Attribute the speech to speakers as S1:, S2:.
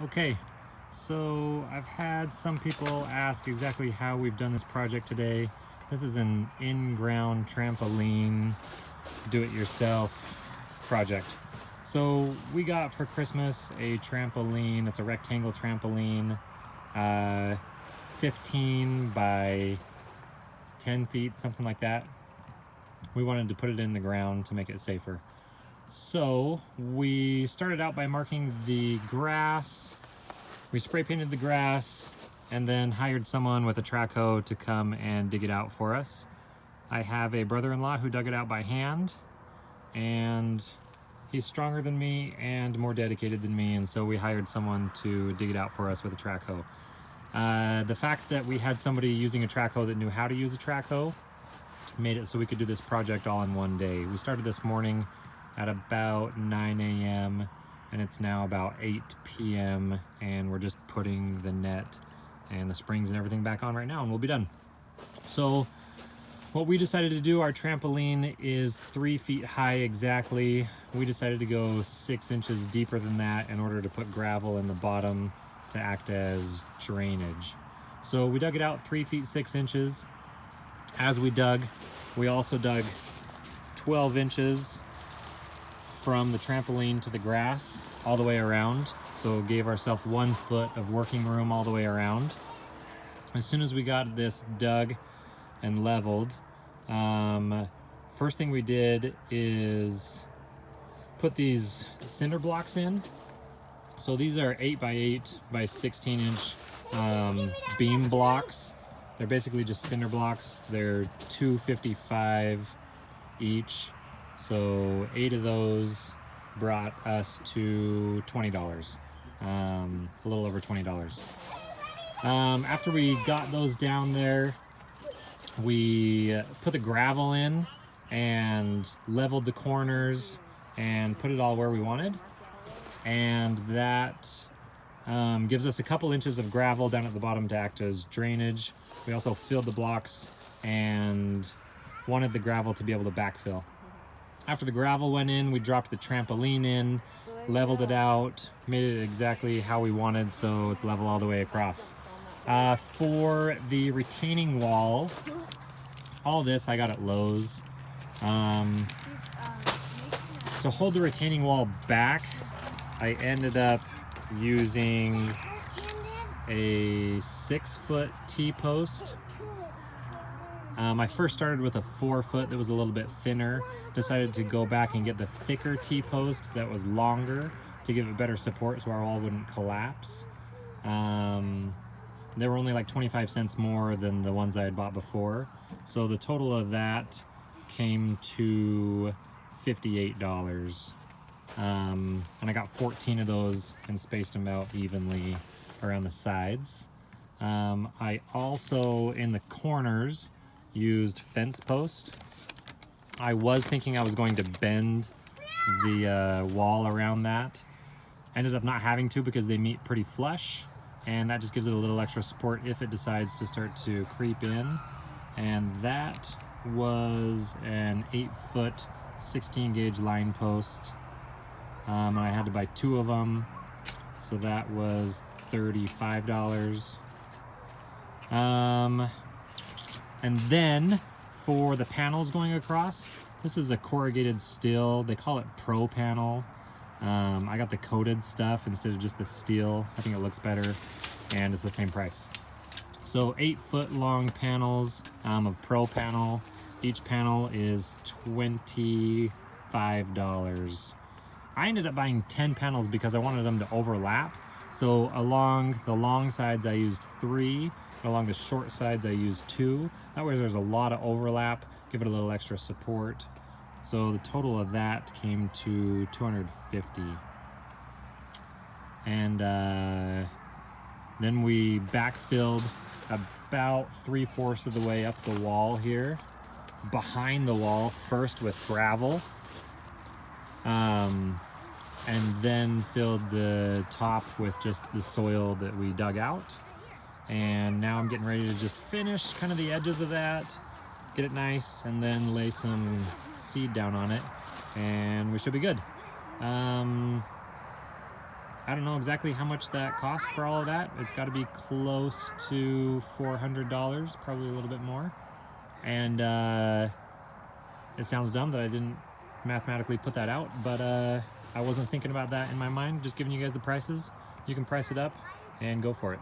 S1: Okay, so I've had some people ask exactly how we've done this project today. This is an in-ground trampoline do-it-yourself project. So we got for Christmas a trampoline. It's a rectangle trampoline, 15 by 10 feet, something like that. We wanted to put it in the ground to make it safer. So we started out by marking the grass. We spray painted the grass and then hired someone with a track hoe to come and dig it out for us. I have a brother-in-law who dug it out by hand, and he's stronger than me and more dedicated than me, and so we hired someone to dig it out for us with a track hoe. The fact that we had somebody using a track hoe that knew how to use a track hoe made it so we could do this project all in one day. We started this morning at about 9 a.m. and it's now about 8 p.m. and we're just putting the net and the springs and everything back on right now, and we'll be done. So what we decided to do, our trampoline is 3 feet high exactly. We decided to go 6 inches deeper than that in order to put gravel in the bottom to act as drainage. So we dug it out 3 feet 6 inches. As we dug, we also dug 12 inches from the trampoline to the grass all the way around. So gave ourselves 1 foot of working room all the way around. As soon as we got this dug and leveled, first thing we did is put these cinder blocks in. So these are 8 by 8 by 16 inch beam blocks. They're basically just cinder blocks. They're $2.55 each. So 8 of those brought us to $20, a little over $20. After we got those down there, we put the gravel in and leveled the corners and put it all where we wanted. And that gives us a couple inches of gravel down at the bottom to act as drainage. We also filled the blocks and wanted the gravel to be able to backfill. After the gravel went in, we dropped the trampoline in, leveled it out, made it exactly how we wanted, so it's level all the way across. For the retaining wall, all this I got at Lowe's. To hold the retaining wall back, I ended up using a 6-foot T-post. I first started with a 4-foot that was a little bit thinner. Decided to go back and get the thicker T-post that was longer to give it better support so our wall wouldn't collapse. They were only like 25 cents more than the ones I had bought before. So the total of that came to $58. And I got 14 of those and spaced them out evenly around the sides. I also, in the corners, used fence post. I was thinking I was going to bend the wall around that. Ended up not having to because they meet pretty flush, and that just gives it a little extra support if it decides to start to creep in. And that was an 8-foot 16 gauge line post. And I had to buy 2 of them, so that was $35. And then for the panels going across, this is a corrugated steel. They call it Pro Panel. I got the coated stuff instead of just the steel. I think it looks better, and it's the same price. So 8-foot long panels of Pro Panel. Each panel is $25. I ended up buying 10 panels because I wanted them to overlap. So along the long sides I used 3, along the short sides I used 2. That way there's a lot of overlap, give it a little extra support. So the total of that came to $250. And then we backfilled about 3/4 of the way up the wall here, behind the wall first with gravel. And then filled the top with just the soil that we dug out. And now I'm getting ready to just finish kind of the edges of that, get it nice, and then lay some seed down on it, and we should be good. I don't know exactly how much that costs for all of that. It's got to be close to $400, probably a little bit more. And it sounds dumb that I didn't mathematically put that out, but I wasn't thinking about that in my mind, just giving you guys the prices. You can price it up and go for it.